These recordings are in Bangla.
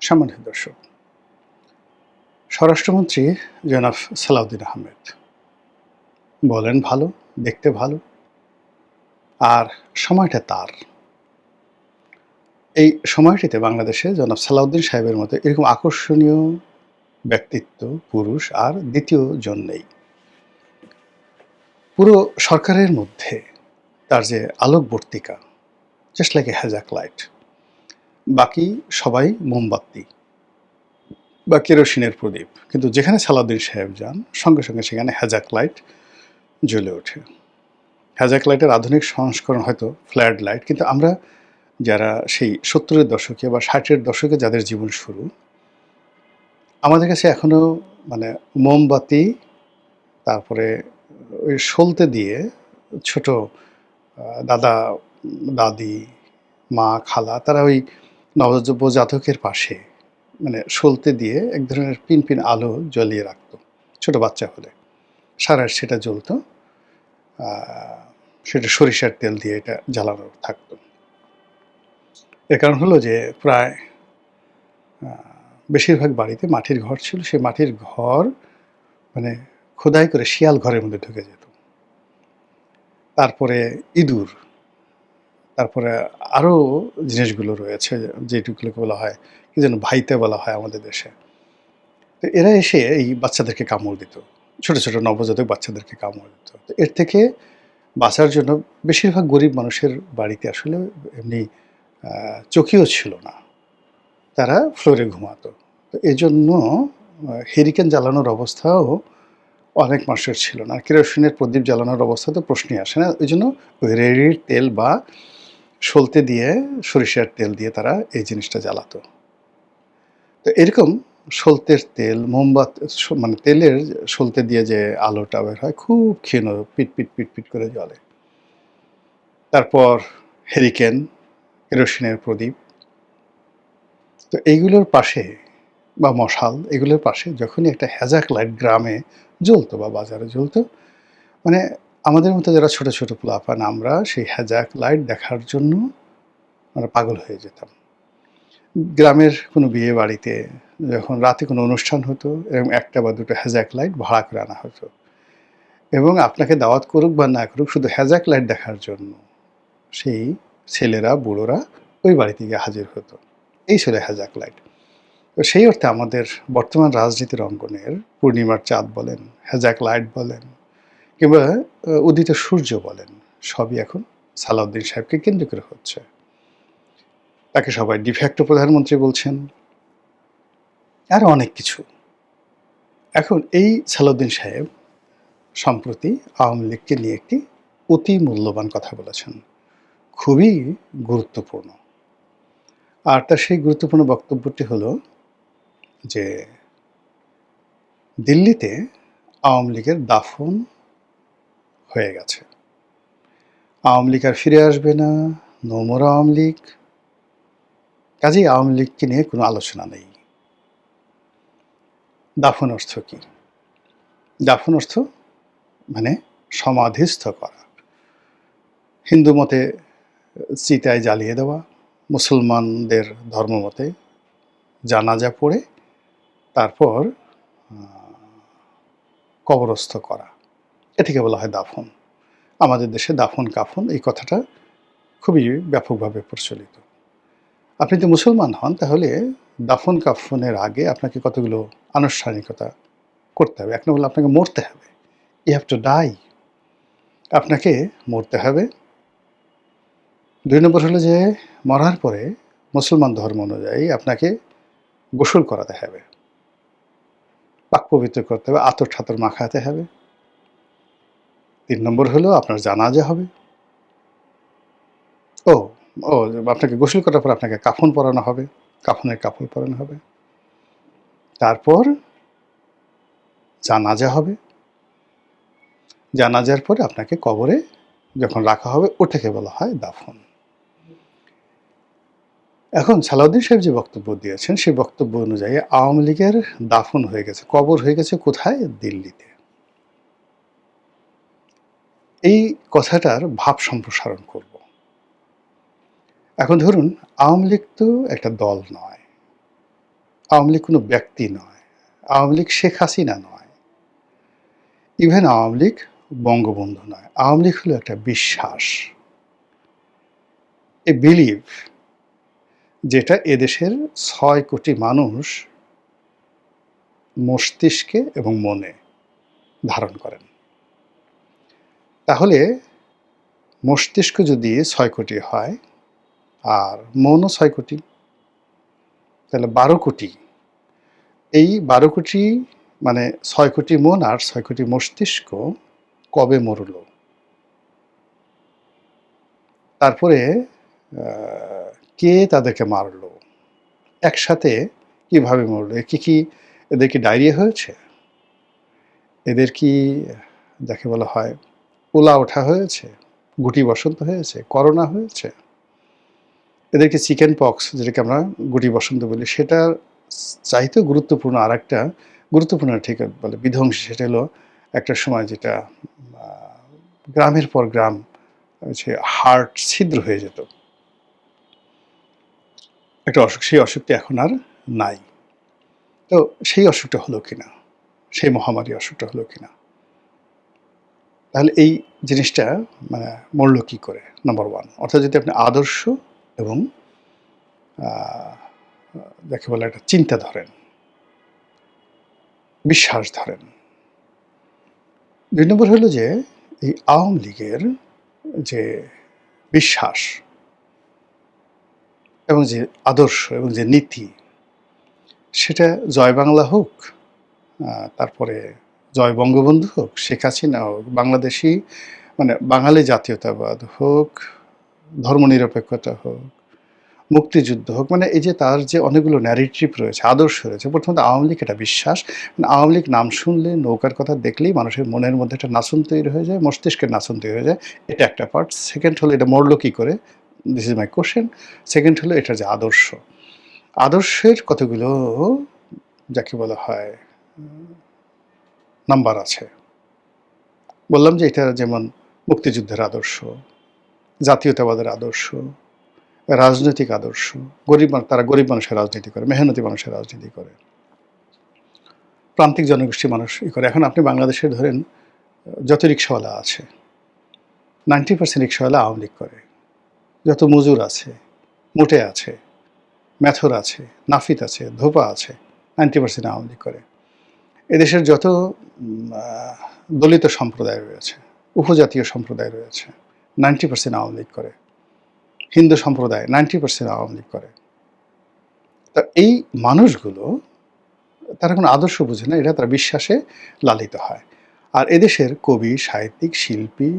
সম্মানিত দর্শক, স্বরাষ্ট্রমন্ত্রী জনাব সালাউদ্দিন আহমেদ বলেন ভালো, দেখতে ভালো, আর সময়টা তার। এই সময়টিতে বাংলাদেশে জনাব সালাউদ্দিন সাহেবের মতো এরকম আকর্ষণীয় ব্যক্তিত্ব, পুরুষ আর দ্বিতীয় জন নেই। পুরো সরকারের মধ্যে তার যে আলোকবর্তিকা, জাস্ট লাইক এ হ্যাজাক লাইট। বাকি সবাই মোমবাতি বা কেরোসিনের প্রদীপ, কিন্তু যেখানে সালাউদ্দিন সাহেব যান সঙ্গে সঙ্গে সেখানে হ্যাজাক লাইট জ্বলে ওঠে। হ্যাজাক লাইটের আধুনিক সংস্করণ হয়তো ফ্ল্যাড লাইট, কিন্তু আমরা যারা সেই ৭০-এর দশকে বা ৬০-এর দশকে যাদের জীবন শুরু, আমাদের কাছে এখনও মানে মোমবাতি, তারপরে ওই সলতে দিয়ে ছোট দাদা, দাদি, মা, খালা তারা ওই নবজাতকের পাশে মানে সলতে দিয়ে এক ধরনের পিন আলো জ্বলিয়ে রাখত ছোট বাচ্চা হলে। সারা সেটা জ্বলতো, সেটা সরিষার তেল দিয়ে এটা জ্বালানো থাকতো। এর কারণ হলো যে প্রায় বেশিরভাগ বাড়িতে মাটির ঘর ছিল। সেই মাটির ঘর মানে খোদাই করে শিয়াল ঘরের মধ্যে ঢুকে যেত। তারপরে ইঁদুর, তারপরে আরও জিনিসগুলো রয়েছে যেটুকুলোকে বলা হয় কি যেন ভাইতে বলা হয় আমাদের দেশে। তো এরা এসে এই বাচ্চাদেরকে কামড় দিত, ছোট ছোট নবজাতক বাচ্চাদেরকে কামড় দিত। তো এর থেকে বাঁচার জন্য বেশিরভাগ গরিব মানুষের বাড়িতে আসলে এমনি চৌকিও ছিল না, তারা ফ্লোরে ঘুমাতো। তো এজন্য হেরিকেন জ্বালানোর অবস্থাও অনেক মানুষের ছিল না। কেরোসিনের প্রদীপ জ্বালানোর অবস্থা তো প্রশ্নই আসে না। ওই জন্য ওই রেড়ির তেল বা সলতে দিয়ে, সরিষার তেল দিয়ে তারা এই জিনিসটা জ্বালাতো। তো এরকম সলতের তেল, মোমবাতি মানে তেলের সলতে দিয়ে যে আলোটা বের হয় খুব ক্ষীণ, পিট করে জ্বলে। তারপর হেরিকেন, কেরোসিনের প্রদীপ। তো এইগুলোর পাশে বা মশাল, এগুলোর পাশে যখনই একটা হ্যাজাক লাইট গ্রামে জ্বলতো বা বাজারে জ্বলতো, মানে আমাদের মতো যারা ছোট ছোট পোলাপান আমরা সেই হ্যাজাক লাইট দেখার জন্য আমরা পাগল হয়ে যেতাম। গ্রামের কোনো বিয়ে বাড়িতে যখন রাতে কোনো অনুষ্ঠান হতো, এরকম একটা বা দুটো হ্যাজাক লাইট ভাড়া করে আনা হতো, এবং আপনাকে দাওয়াত করুক বা না করুক শুধু হ্যাজাক লাইট দেখার জন্য সেই ছেলেরা, বুড়োরা ওই বাড়িতে গিয়ে হাজির হতো। এই ছিল হ্যাজাক লাইট। তো সেই অর্থে আমাদের বর্তমান রাজনীতির অঙ্গনের পূর্ণিমার চাঁদ বলেন, হ্যাজাক লাইট বলেন, কিংবা উদিত সূর্য বলেন, সবই এখন সালাউদ্দিন সাহেবকে কেন্দ্র করে হচ্ছে। তাকে সবাই ডিফ্যাক্টো প্রধানমন্ত্রী বলছেন, আর অনেক কিছু। এখন এই সালাউদ্দিন সাহেব সম্প্রতি আওয়ামী লীগকে নিয়ে একটি অতি মূল্যবান কথা বলেছেন, খুবই গুরুত্বপূর্ণ। আর তার সেই গুরুত্বপূর্ণ বক্তব্যটি হলো যে দিল্লিতে আওয়ামী লীগের দাফন হয়ে গেছে, আওয়ামী লীগ আর ফিরে আসবে না, নো মোর আওয়ামী লীগ। কাজেই আওয়ামী লীগকে নিয়ে কোনো আলোচনা নেই। দাফন অর্থ কি? দাফন অর্থ মানে সমাধিস্থ করা। হিন্দু মতে চিতায় জ্বালিয়ে দেওয়া, মুসলমানদের ধর্মমতে জানাজা পড়ে তারপর কবরস্থ করা, এটিকে বলা হয় দাফন। আমাদের দেশে দাফন কাফন এই কথাটা খুবই ব্যাপকভাবে প্রচলিত। আপনি যদি মুসলমান হন তাহলে দাফন কাফনের আগে আপনাকে কতগুলো আনুষ্ঠানিকতা করতে হবে। এক নম্বর হলো আপনাকে মরতে হবে, ইউ হ্যাভ টু ডাই, আপনাকে মরতে হবে। ২ নম্বর হলো যে মরার পরে মুসলমান ধর্ম অনুযায়ী আপনাকে গোসল করাতে হবে, পাক পবিত্র করতে হবে, আতর ঠাতর মাখাতে হবে। ৩ নম্বর হলো আপনার জানাজা হবে। ও ও আপনাকে গোসল করার পর আপনাকে কাফন পরানো হবে, কাফনের কাপড় পরানো হবে। তারপর জানাজা হবে, জানাজার পরে আপনাকে কবরে যখন রাখা হবে ওটাকে বলা হয় দাফন। এখন সালাউদ্দিন সাহেব যে বক্তব্য দিয়েছেন সেই বক্তব্য অনুযায়ী আওয়ামী লীগের দাফন হয়ে গেছে, কবর হয়ে গেছে কোথায়? দিল্লিতে। এই কথাটার ভাব সম্প্রসারণ করব। এখন ধরুন আওয়ামী লীগ তো একটা দল নয়, আওয়ামী লীগ কোনো ব্যক্তি নয়, আওয়ামী লীগ শেখ হাসিনা নয়, ইভেন আওয়ামী লীগ বঙ্গবন্ধু নয়। আওয়ামী লীগ হলো একটা বিশ্বাস, এ বিলিভ, যেটা এদেশের ৬ কোটি মানুষ মস্তিষ্কে এবং মনে ধারণ করেন। তাহলে মস্তিষ্ক যদি ৬ কোটি হয় আর মনও ৬ কোটি, তাহলে ১২ কোটি। এই ১২ কোটি মানে ৬ কোটি মন আর ৬ কোটি মস্তিষ্ক কবে মরল? তারপরে কে তাদেরকে মারল? একসাথে কিভাবে মরল? এদের কি ডায়রিয়া হয়েছে? এদের কি যাকে বলা হয় পোলা ওঠা হয়েছে? গুটি বসন্ত হয়েছে? করোনা হয়েছে? এদের কি চিকেন পক্স, যেটাকে আমরা গুটি বসন্ত বলি, সেটার চাইতেও গুরুত্বপূর্ণ আরেকটা গুরুত্বপূর্ণ ঠিক বলে বিধ্বংসী, সেটা হলো একটা সময় যেটা গ্রামের পর গ্রাম হচ্ছে হার্ট ছিদ্র হয়ে যেত, একটা অসুখ। সেই অসুখটা এখন আর নাই। তো সেই অসুখটা হলো কিনা, সেই মহামারী অসুখটা হলো কিনা, তাহলে এই জিনিসটা মানে মরল কী করে? Number one. অর্থাৎ যদি আপনি আদর্শ এবং যাকে বলে একটা চিন্তা ধরেন, বিশ্বাস ধরেন। ২ নম্বর হলো যে এই আওয়ামী লীগের যে বিশ্বাস এবং যে আদর্শ এবং যে নীতি, সেটা জয় বাংলা হোক, তারপরে জয় বঙ্গবন্ধু হোক, শেখ হাসিনা হোক, বাংলাদেশি মানে বাঙালি জাতীয়তাবাদ হোক, ধর্মনিরপেক্ষতা হোক, মুক্তিযুদ্ধ হোক, মানে এই যে তার যে অনেকগুলো ন্যারেটিভ রয়েছে, আদর্শ রয়েছে। প্রথমত আওয়ামী লীগ এটা বিশ্বাস, মানে আওয়ামী লীগ নাম শুনলে, নৌকার কথা দেখলেই মানুষের মনের মধ্যে একটা নাচন তৈরি হয়ে যায়, মস্তিষ্কের নাচন তৈরি হয়ে যায়। এটা একটা পার্ট। সেকেন্ড হলো এটা মরল কী করে, this is my question. Second হলো এটার যে আদর্শ, আদর্শের কতগুলো যাকে বলা হয় নাম্বার আছে। বললাম যে এটা যেমন মুক্তিযুদ্ধের আদর্শ, জাতীয়তাবাদের আদর্শ, রাজনৈতিক আদর্শ, তারা গরিব মানুষের রাজনীতি করে, মেহনতি মানুষের রাজনীতি করে, প্রান্তিক জনগোষ্ঠীর মানুষ করে। এখন আপনি বাংলাদেশের ধরেন যত রিক্সাওয়ালা আছে, 90% রিক্সাওয়ালা আওয়ামী লীগ করে। যত মজুর আছে, মোটে আছে, মেথর আছে, নাফিত আছে, ধোপা আছে, 90% আওয়ামী লীগ করে। এদেশের যত দলিত সম্প্রদায় রয়েছে, উপজাতীয় সম্প্রদায় রয়েছে, 90% আওয়ামী লীগ করে। হিন্দু সম্প্রদায় 90% আওয়ামী লীগ করে। তা এই মানুষগুলো তারা কোনো আদর্শ বুঝে না, এটা তারা বিশ্বাসে লালিত হয়। আর এদেশের কবি, সাহিত্যিক, শিল্পী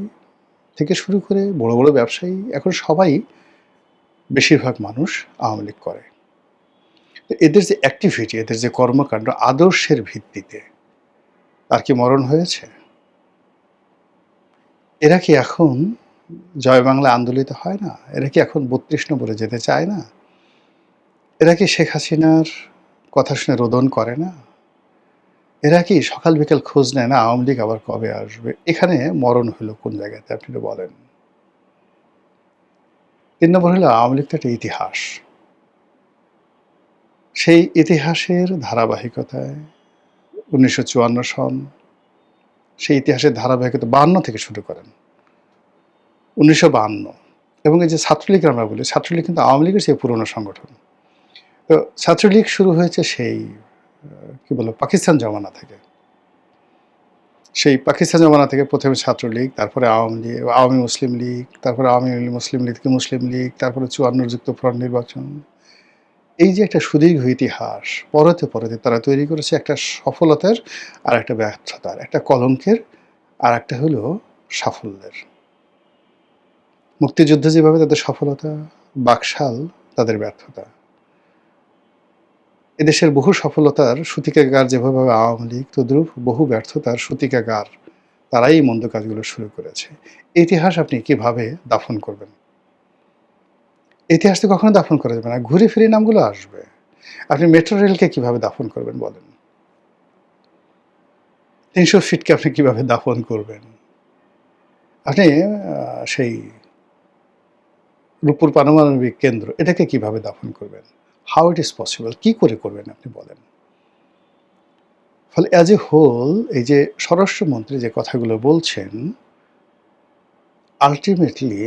থেকে শুরু করে বড় বড় ব্যবসায়ী, এখন সবাই বেশিরভাগ মানুষ আওয়ামী লীগ করে। তো এদের যে অ্যাক্টিভিটি, এদের যে কর্মকাণ্ড আদর্শের ভিত্তিতে, তার কি মরণ হয়েছে? এরা কি এখন জয় বাংলা আন্দোলিত হয় না? এরা কি এখন ৩২ নম্বরে যেতে চায় না? এরা কি শেখ হাসিনার কথা শুনে রোদন করে না? এরা কি সকাল বিকেল খোঁজ নেয় না আওয়ামী লীগ আবার কবে আসবে? এখানে মরণ হলো কোন জায়গাতে আপনি একটু বলেন। ৩ নম্বর হলো আওয়ামী লীগ তো একটা ইতিহাস। সেই ইতিহাসের ধারাবাহিকতায় ১৯৫৪ সন, সেই ইতিহাসের ধারাবাহিকতা ৫২ থেকে শুরু করেন, ১৯৫২। এবং এই যে ছাত্রলীগ আমরা বলি, ছাত্রলীগ কিন্তু আওয়ামী লীগের চেয়ে পুরনো সংগঠন। তো ছাত্রলীগ শুরু হয়েছে সেই কি বলবো পাকিস্তান জমানা থেকে। সেই পাকিস্তান জমানা থেকে প্রথমে ছাত্রলীগ, তারপরে আওয়ামী লীগ, আওয়ামী মুসলিম লীগ, তারপরে আওয়ামী মুসলিম লীগ থেকে মুসলিম লীগ, তারপরে ৫৪ যুক্তফ্রন্ট নির্বাচন। এই যে একটা সুদীর্ঘ ইতিহাস, পরতে পরতে তারা তৈরি করেছে একটা সফলতার আর একটা ব্যর্থতার, একটা কলঙ্কের আর একটা হলো সাফল্যের। মুক্তিযুদ্ধ যেভাবে তাদের সফলতা, বাকশাল তাদের ব্যর্থতা। এদেশের বহু সফলতার সূতিকাগার যেভাবে আওয়ামী লীগ, তদ্রূপ বহু ব্যর্থতার সূতিকাগার তারাই এই মন্দ কাজগুলো শুরু করেছে। ইতিহাস আপনি কিভাবে দাফন করবেন? ইতিহাস তো কখনো দাফন করা যাবে না, ঘুরে ফিরে নামগুলো আসবে। আপনি মেট্রো রেলকে কিভাবে দাফন করবেন বলেন? ৩০০ ফিটকে আপনি কিভাবে দাফন করবেন? আপনি সেই রূপপুর পারমাণবিক কেন্দ্র, এটাকে কিভাবে দাফন করবেন? How it is possible? কি করে করবেন আপনি বলেন? ফলে অ্যাজ এ হোল এই যে স্বরাষ্ট্রমন্ত্রী যে কথাগুলো বলছেন, আল্টিমেটলি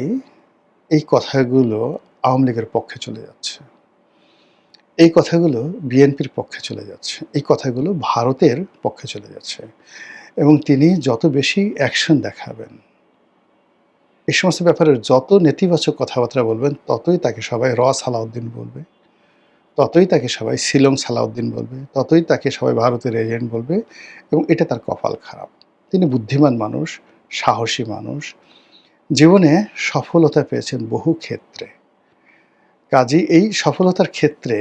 এই কথাগুলো আওয়ামী লীগের পক্ষে চলে যাচ্ছে। এই কথাগুলো বিএনপির পক্ষে চলে যাচ্ছে। এই কথাগুলো ভারতের পক্ষে চলে যাচ্ছে। এবং তিনি যত বেশি অ্যাকশন দেখাবেন, এই সমস্ত ব্যাপারে যত নেতিবাচক কথাবার্তা বলবেন, ততই তাকে সবাই সালাউদ্দিন বলবে, ততই তাকে সবাই শিলং সালাউদ্দিন বলবে, ততই তাকে সবাই ভারতের এজেন্ট বলবে এবং এটা তার কপাল খারাপ। তিনি বুদ্ধিমান মানুষ, সাহসী মানুষ, জীবনে সফলতা পেয়েছেন বহু ক্ষেত্রে। কাজেই এই সফলতার ক্ষেত্রে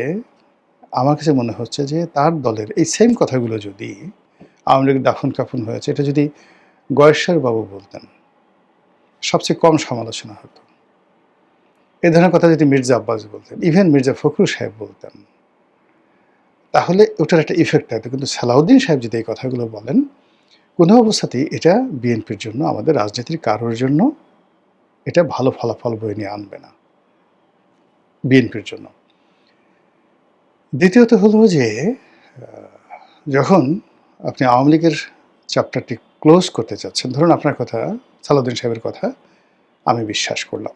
আমার কাছে মনে হচ্ছে যে তার দলের এই সেম কথাগুলো যদি আওয়ামী লীগ দাফন-কাফন হয়েছে, এটা যদি গয়েশ্বরবাবু বলতেন, সবচেয়ে কম সমালোচনা হতো। এ ধরনের কথা যদি মির্জা আব্বাস বলতেন, ইভেন মির্জা ফখরুল সাহেব বলতেন, তাহলে ওটার একটা ইফেক্ট থাকতো। কিন্তু সালাউদ্দিন সাহেব যদি এই কথাগুলো বলেন, কোনো অবস্থাতেই এটা বিএনপির জন্য, আমাদের রাজনীতির কারোর জন্য এটা ভালো ফলাফল বয়ে নিয়ে আনবে না, বিএনপির জন্য। দ্বিতীয়ত হলো যে যখন আপনি আওয়ামী লীগের চ্যাপ্টারটি ক্লোজ করতে চাচ্ছেন, ধরুন আপনার কথা, সালাউদ্দিন সাহেবের কথা আমি বিশ্বাস করলাম।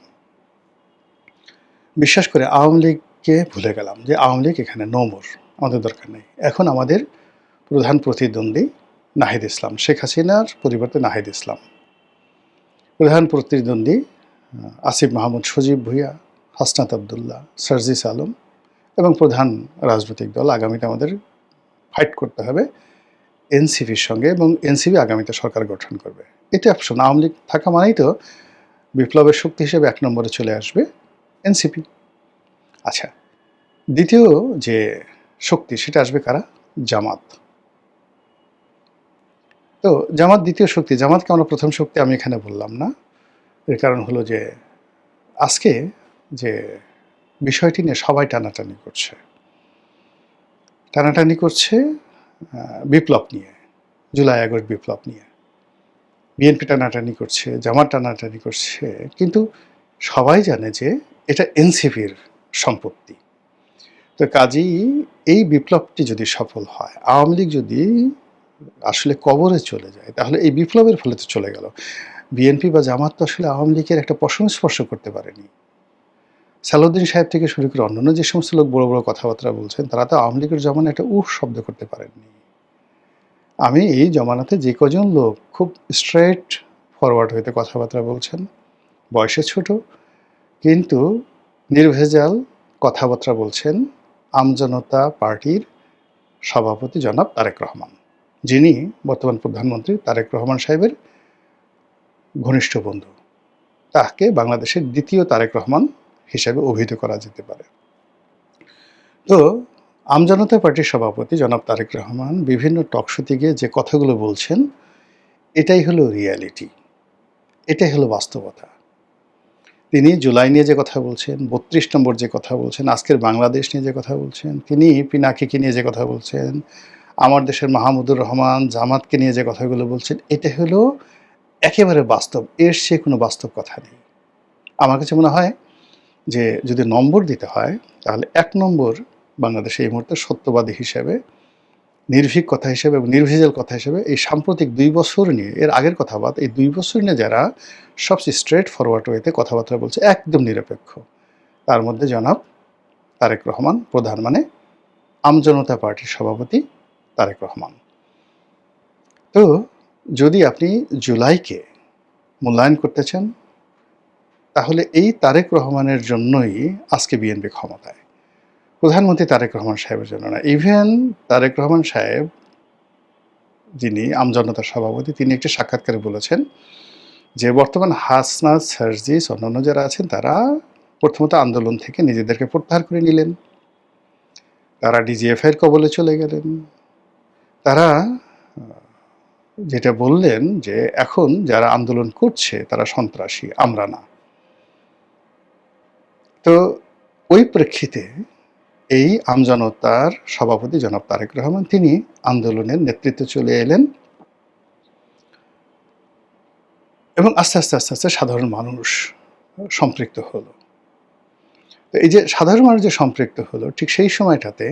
বিশ্বাস করে আওয়ামী লীগকে ভুলে গেলাম যে আওয়ামী লীগ এখানে নো মোর, আমাদের দরকার নেই। এখন আমাদের প্রধান প্রতিদ্বন্দ্বী নাহিদ ইসলাম, শেখ হাসিনার পরিবর্তে নাহিদ ইসলাম। প্রধান প্রতিদ্বন্দ্বী আসিফ মাহমুদ, সজীব ভুঁইয়া, হাসনাত আবদুল্লাহ, সার্জিস আলম এবং প্রধান রাজনৈতিক দল আগামীতে আমাদের ফাইট করতে হবে এনসিপির সঙ্গে এবং এনসিপি আগামীতে সরকার গঠন করবে। এটা অপশন। আওয়ামী লীগ থাকা মানেই তো বিপ্লবের শক্তি হিসেবে ১ নম্বরে চলে আসবে এনসিপি। আচ্ছা, দ্বিতীয় যে শক্তি সেটা আসবে কারা? জামাত। তো জামাত দ্বিতীয় শক্তি। জামাতকে আমরা প্রথম শক্তি আমি এখানে বললাম না। এর কারণ হলো যে আজকে যে বিষয়টি নিয়ে সবাই টানাটানি করছে। টানাটানি করছে বিপ্লব নিয়ে, জুলাই আগস্ট বিপ্লব নিয়ে। বিএনপি টানাটানি করছে, জামাত টানাটানি করছে। কিন্তু সবাই জানে যে এটা এনসিপির সম্পত্তি। তো কাজেই এই বিপ্লবটি যদি সফল হয়, আওয়ামী লীগ যদি আসলে কবরে চলে যায়, তাহলে এই বিপ্লবের ফলে তো চলে গেল। বিএনপি বা জামাত তো আসলে আওয়ামী লীগের একটা পশম স্পর্শ করতে পারেনি। সালাউদ্দিন সাহেব থেকে শুরু করে অন্যান্য যে সমস্ত লোক বড় বড় কথাবার্তা বলছেন, তারা তো আওয়ামী লীগের জমানায় একটা উফ শব্দ করতে পারেননি। আমি এই জমানাতে যে কজন লোক খুব স্ট্রেট ফরওয়ার্ড হইতে কথাবার্তা বলছেন, বয়সে ছোট কিন্তু নির্ভেজাল কথাবার্তা বলছেন, আমজনতা পার্টির সভাপতি জনাব তারেক রহমান, যিনি বর্তমান প্রধানমন্ত্রী তারেক রহমান সাহেবের ঘনিষ্ঠ বন্ধু। তাকে বাংলাদেশের দ্বিতীয় তারেক রহমান হিসেবে অভিহিত করা যেতে পারে। তো আমজনতা পার্টির সভাপতি জনাব তারেক রহমান বিভিন্ন টকশোতে গিয়ে যে কথাগুলো বলছেন, এটাই হলো রিয়ালিটি, এটাই হলো বাস্তবতা। তিনি জুলাই নিয়ে যে কথা বলছেন, ৩২ নম্বর যে কথা বলছেন, আজকের বাংলাদেশ নিয়ে যে কথা বলছেন, তিনি পিনাকিকে নিয়ে যে কথা বলছেন, আমার দেশের মাহমুদুর রহমান, জামাতকে নিয়ে যে কথাগুলো বলছেন, এটা হলো একেবারে বাস্তব। এর চেয়ে কোনো বাস্তব কথা নেই। আমার কাছে মনে হয় যে যদি নম্বর দিতে হয়, তাহলে ১ নম্বর বাংলাদেশে এই মুহূর্তে সত্যবাদী হিসেবে, নির্ভীক কথা হিসেবে এবং নির্ভেজাল কথা হিসেবে এই সাম্প্রতিক ২ বছর নিয়ে, এর আগের কথা বাদ, এই ২ বছর নিয়ে যারা সবচেয়ে স্ট্রেট ফরওয়ার্ড ওয়েতে কথাবার্তা বলছে, একদম নিরপেক্ষ, তার মধ্যে জনাব তারেক রহমান প্রধান, মানে আমজনতা পার্টির সভাপতি তারেক রহমান। তো যদি আপনি জুলাইকে মূল্যায়ন করতে চান, তাহলে এই তারেক রহমানের জন্যই আজকে বিএনপি ক্ষমতায়। প্রধানমন্ত্রী তারেক রহমান সাহেবের জন্য না। ইভেন তারেক রহমান সাহেব, যিনি আমজনতার সভাপতি, তিনি একটি সাক্ষাৎকারে বলেছেন যে বর্তমান হাসনাত, সার্জিস, অন্যান্য যারা আছেন তারা প্রথমত আন্দোলন থেকে নিজেদেরকে প্রত্যাহার করে নিলেন। তারা ডিজিএফআইয়ের কবলে চলে গেলেন। তারা যেটা বললেন যে এখন যারা আন্দোলন করছে তারা সন্ত্রাসী, আমরা না। তো ওই প্রেক্ষিতে এই আমজনতার সভাপতি জনাব তারেক রহমান, তিনি আন্দোলনের নেতৃত্বে চলে এলেন এবং আস্তে আস্তে সাধারণ মানুষ সম্পৃক্ত হলো। তো এই যে সাধারণ মানুষ যে সম্পৃক্ত হলো, ঠিক সেই সময়টাতে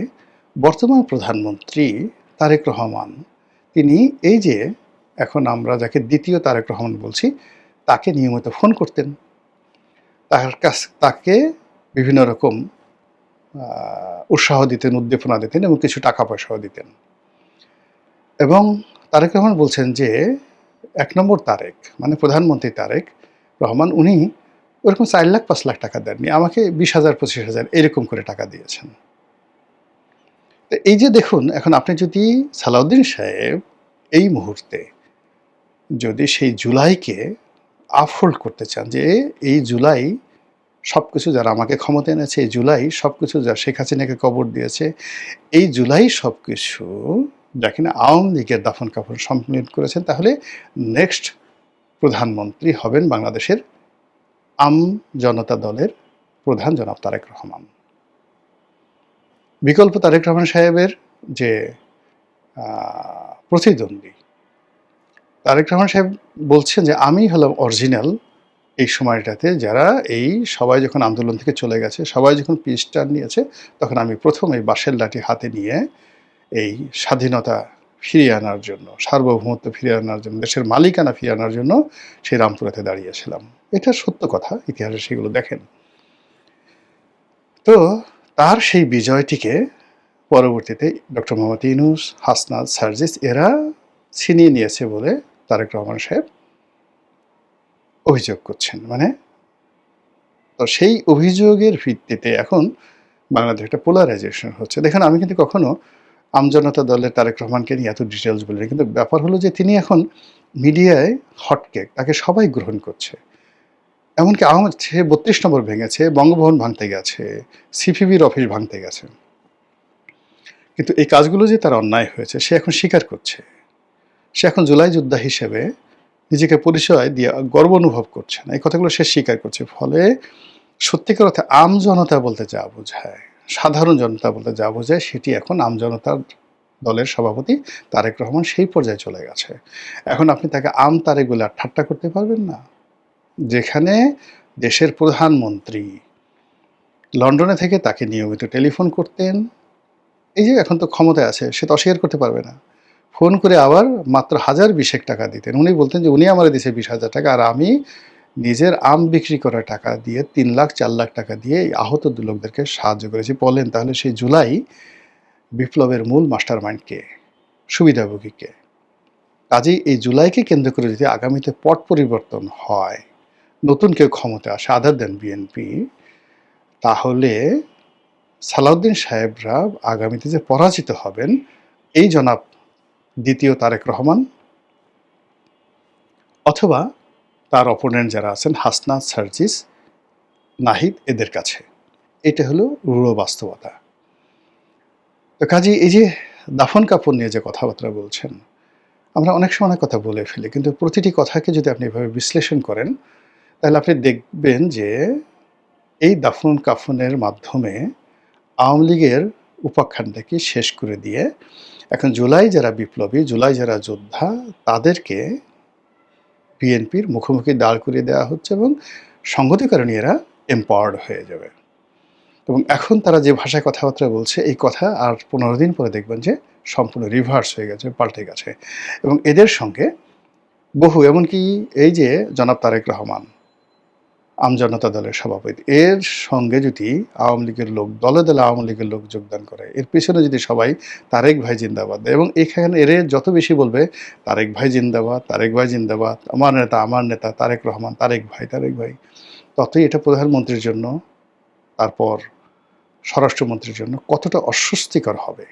বর্তমান প্রধানমন্ত্রী তারেক রহমান, তিনি এই যে এখন আমরা যাকে দ্বিতীয় তারেক রহমান বলছি, তাকে নিয়মিত ফোন করতেন। তাকে বিভিন্ন রকম উৎসাহ দিতেন, উদ্দীপনা দিতেন এবং কিছু টাকা পয়সাও দিতেন। এবং তারেক রহমান বলছেন যে ১ নম্বর তারেক মানে প্রধানমন্ত্রী তারেক রহমান, উনি ওরকম ৪ লাখ ৫ লাখ টাকা দেননি, আমাকে ২০,০০০ ২৫,০০০ এরকম করে টাকা দিয়েছেন। তো এই যে দেখুন, এখন আপনি যদি সালাউদ্দিন সাহেব এই মুহূর্তে যদি সেই জুলাইকে আপহোল্ড করতে চান, যে এই জুলাই সব কিছু যারা আমাকে ক্ষমতা এনেছে, এই জুলাই সব কিছু যা শেখ হাসিনাকে কবর দিয়েছে, এই জুলাই সব কিছু যা কিনা আওয়ামী লীগের দাফন কাফন সম্মিলিত করেছেন, তাহলে নেক্সট প্রধানমন্ত্রী হবেন বাংলাদেশের আম জনতা দলের প্রধান জনাব তারেক রহমান। বিকল্প তারেক রহমান সাহেবের যে প্রতিদ্বন্দ্বী, তারেক রহমান সাহেব বলছেন যে আমি হলাম অরিজিনাল এই সময়টাতে, যারা এই সবাই যখন আন্দোলন থেকে চলে গেছে, সবাই যখন পিস টার্ন নিয়েছে, তখন আমি প্রথম এই বাঁশের লাঠি হাতে নিয়ে এই স্বাধীনতা ফিরিয়ে আনার জন্য, সার্বভৌমত্ব ফিরিয়ে আনার জন্য, দেশের মালিকানা ফিরিয়ে আনার জন্য সেই রামপুরাতে দাঁড়িয়েছিলাম। এটা সত্য কথা, ইতিহাসে সেগুলো দেখেন। তো তার সেই বিজয়টিকে পরবর্তীতে ডক্টর মোহাম্মদ ইউনূস, হাসনাত, সার্জিস এরা ছিনিয়ে নিয়েছে বলে তারেক রহমান সাহেব অভিযোগ করছেন। মানে তো সেই অভিযোগের ভিত্তিতে এখন বাংলাদেশে একটা পোলারাইজেশন হচ্ছে। দেখেন, আমি কিন্তু কখনো আমজনতা দলের তারেক রহমানকে নিয়ে এত ডিটেলস বলিনি, কিন্তু ব্যাপার হলো যে তিনি এখন মিডিয়ায় হটকেক, তাকে সবাই গ্রহণ করছে। এমনকি সে ৩২ নম্বর ভেঙেছে, বঙ্গভবন ভাঙতে গেছে, সিপিবির অফিস ভাঙতে গেছে, কিন্তু এই কাজগুলো যে তার অন্যায় হয়েছে সে এখন স্বীকার করছে। সে এখন জুলাই যোদ্ধা হিসেবে নিজেকে পরিচয় দিয়ে গর্ব অনুভব করছে না, এই কথাগুলো সে স্বীকার করছে। ফলে সত্যিকার অর্থে জনতা বলতে যা বোঝায়, সাধারণ জনতা বলতে যা বোঝায়, সেটি এখন জনতার দলের সভাপতি তারেক রহমান সেই পর্যায়ে চলে গেছে। এখন আপনি তাকে তারেক বলে আর ঠাট্টা করতে পারবেন না, যেখানে দেশের প্রধানমন্ত্রী লন্ডনে থেকে তাকে নিয়মিত টেলিফোন করতেন। এই যে এখন তো ক্ষমতায় আছে, সে তো অস্বীকার করতে পারবে না। ফোন করে আবার মাত্র ১,০২০ টাকা দিতেন। উনি বলতেন যে উনি আমার দিয়েছে ২০,০০০ টাকা, আর আমি নিজের বিক্রি করা টাকা দিয়ে ৩ লাখ ৪ লাখ টাকা দিয়ে এই আহত লোকদেরকে সাহায্য করেছি। বলেন তাহলে সেই জুলাই বিপ্লবের মূল মাস্টার মাইন্ড কে, সুবিধাভোগী কে? কাজেই এই জুলাইকে কেন্দ্র করে যদি আগামীতে পট পরিবর্তন হয়, নতুন কেউ ক্ষমতা আসে আদার দেন বিএনপি, তাহলে সালাউদ্দিন সাহেবরা আগামীতে যে পরাজিত হবেন, এই জনাব দ্বিতীয় তারেক রহমান অথবা তার অপোনেন্ট যারা আছেন হাসনাত, সার্জিস, নাহিদ, এদের কাছে। এটা হলো রূঢ় বাস্তবতা। তো কাজেই এই যে দাফন কাফন নিয়ে যে কথাবার্তা বলছেন, আমরা অনেক সময় অনেক কথা বলে ফেলি, কিন্তু প্রতিটি কথাকে যদি আপনি এভাবে বিশ্লেষণ করেন, তাহলে আপনি দেখবেন যে এই দাফন কাফনের মাধ্যমে আওয়ামী লীগের উপাখ্যানটাকে শেষ করে দিয়ে এখন জুলাই যারা বিপ্লবী, জুলাই যারা যোদ্ধা, তাদেরকে বিএনপির মুখোমুখি দাঁড় করিয়ে দেওয়া হচ্ছে এবং সংগতি কারণে এরা এম্পাওয়ার্ড হয়ে যাবে। এবং এখন তারা যে ভাষায় কথাবার্তা বলছে, এই কথা আর ১৫ দিন পরে দেখবেন যে সম্পূর্ণ রিভার্স হয়ে গেছে, পাল্টে গেছে। এবং এদের সঙ্গে বহু, এমনকি এই যে জনাব তারেক রহমান আমজনতা দলের সভাপতি, এর সঙ্গে যদি আওয়ামী লীগের লোক, দলে দলে আওয়ামী লীগের লোক যোগদান করে, এর পেছনে যদি সবাই তারেক ভাই জিন্দাবাদ দেয়, এবং এখানে এর যত বেশি বলবে তারেক ভাই জিন্দাবাদ, তারেক ভাই জিন্দাবাদ, আমার নেতা তারেক রহমান, তারেক ভাই, ততই এটা প্রধানমন্ত্রীর জন্য, তারপর স্বরাষ্ট্রমন্ত্রীর জন্য কতটা অস্বস্তিকর হবে,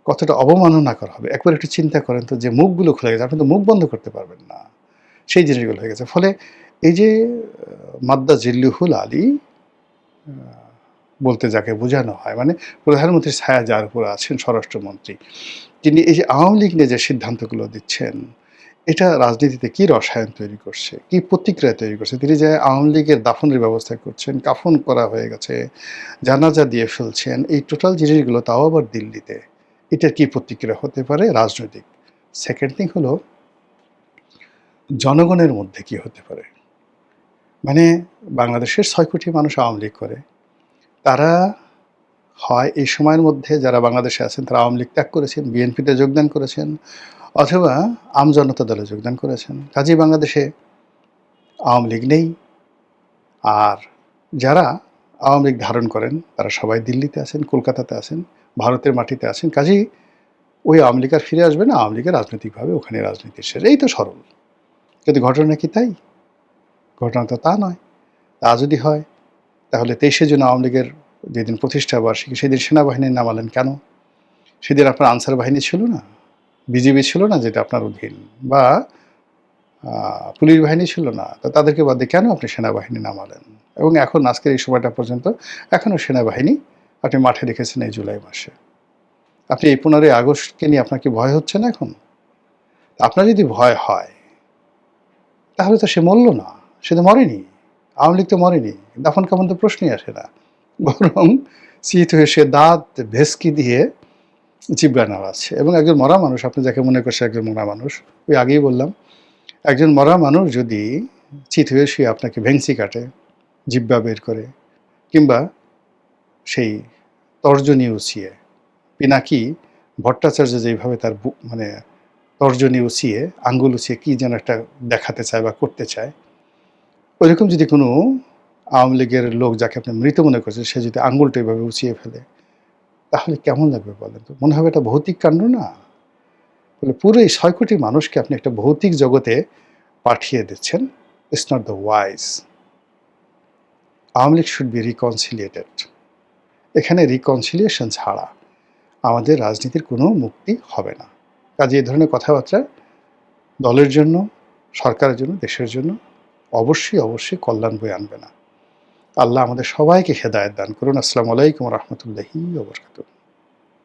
কতটা অবমাননাকর হবে। একবার একটু চিন্তা করেন তো, যে মুখগুলো খুলে গেছে, আপনি তো মুখ বন্ধ করতে পারবেন না, সেই জিনিসগুলো হয়ে গেছে। ফলে এই যে মাদ্দা জিল্লুহুল আলী বলতে যাকে বোঝানো হয়, মানে প্রধানমন্ত্রীর ছায়া যার উপর আছেন স্বরাষ্ট্রমন্ত্রী, তিনি এই যে আওয়ামী লীগ নিয়ে যে সিদ্ধান্তগুলো দিচ্ছেন, এটা রাজনীতিতে কি রসায়ন তৈরি করছে, কি প্রতিক্রিয়া তৈরি করছে। তিনি যে আওয়ামী লীগের দাফনের ব্যবস্থা করছেন, কাফন করা হয়ে গেছে, জানাজা দিয়ে ফেলছেন, এই টোটাল জিনিসগুলো, তাও আবার দিল্লিতে, এটার কি প্রতিক্রিয়া হতে পারে রাজনৈতিক। সেকেন্ড থিং হলো জনগণের মধ্যে কি হতে পারে। মানে বাংলাদেশের ৬ কোটি মানুষ আওয়ামী লীগ করে, তারা হয় এই সময়ের মধ্যে যারা বাংলাদেশে আছেন তারা আওয়ামী লীগ ত্যাগ করেছেন, বিএনপিতে যোগদান করেছেন, অথবা আমজনতা দলে যোগদান করেছেন। কাজেই বাংলাদেশে আওয়ামী লীগ নেই। আর যারা আওয়ামী লীগ ধারণ করেন তারা সবাই দিল্লিতে আছেন, কলকাতাতে আছেন, ভারতের মাটিতে আছেন। কাজেই ওই আওয়ামী লীগ আর ফিরে আসবে না, আওয়ামী লীগের রাজনৈতিকভাবে ওখানে রাজনীতির শেষ। এই তো সরল। কিন্তু ঘটনা কি তাই? ঘটনা তো তা নয়। তা যদি হয় তাহলে 23শে জুন আওয়ামী লীগের যেদিন প্রতিষ্ঠা বার্ষিকী সেদিন সেনাবাহিনী নামালেন কেন? সেদিন আপনার আনসার বাহিনী ছিল না, বিজিবি ছিল না যেটা আপনার অধীন, বা পুলিশ বাহিনী ছিল না, তো তাদেরকে বাদ দিয়ে কেন আপনি সেনাবাহিনী নামালেন? এবং এখন আজকের এই সময়টা পর্যন্ত এখনও সেনাবাহিনী আপনি মাঠে রেখেছেন এই জুলাই মাসে। আপনি এই 15ই আগস্টকে নিয়ে আপনার কি ভয় হচ্ছে না এখন? আপনার যদি ভয় হয় তাহলে তো সে মরল না, সে তো মরেনি। আওয়ামী লীগ তো মরেনি, দাফন কাফন তো প্রশ্নই আসে না। বরং চিত হয়ে সে দাঁত ভেস্কি দিয়ে জিব্বা নাড়াচ্ছে। এবং একজন মরা মানুষ, আপনি যাকে মনে করছে একজন মরা মানুষ, ওই আগেই বললাম, একজন মরা মানুষ যদি চিত হয়ে শুয়ে আপনাকে ভেংসি কাটে, জিব্বা বের করে, কিংবা সেই তর্জনী উঁচিয়ে, পিনাকি ভট্টাচার্য যেইভাবে তার মানে তর্জনী উঁচিয়ে, আঙ্গুল উঁচিয়ে কী যেন একটা দেখাতে চায় বা করতে চায়, ওইরকম যদি কোনো আওয়ামী লীগের লোক যাকে আপনি মৃত মনে করছেন সে যদি আঙ্গুলটা এভাবে উঁচিয়ে ফেলে, তাহলে কেমন লাগবে বলেন তো? মনে হবে এটা ভৌতিক কাণ্ড না? বলে পুরো এই 6 কোটি মানুষকে আপনি একটা ভৌতিক জগতে পাঠিয়ে দিচ্ছেন। It's not the wise. Awami League should be reconciliated. এখানে রিকনসিলিয়েশন ছাড়া আমাদের রাজনীতির কোনো মুক্তি হবে না। কাজে এই ধরনের কথাবার্তা দলের জন্য, সরকারের জন্য, দেশের জন্য অবশ্যই কল্যাণ বয়ে আনবে না। আল্লাহ আমাদের সবাইকে হেদায়েত দান করুন। আসসালামু আলাইকুম ওয়া রাহমাতুল্লাহি ওয়া বারাকাতুহু।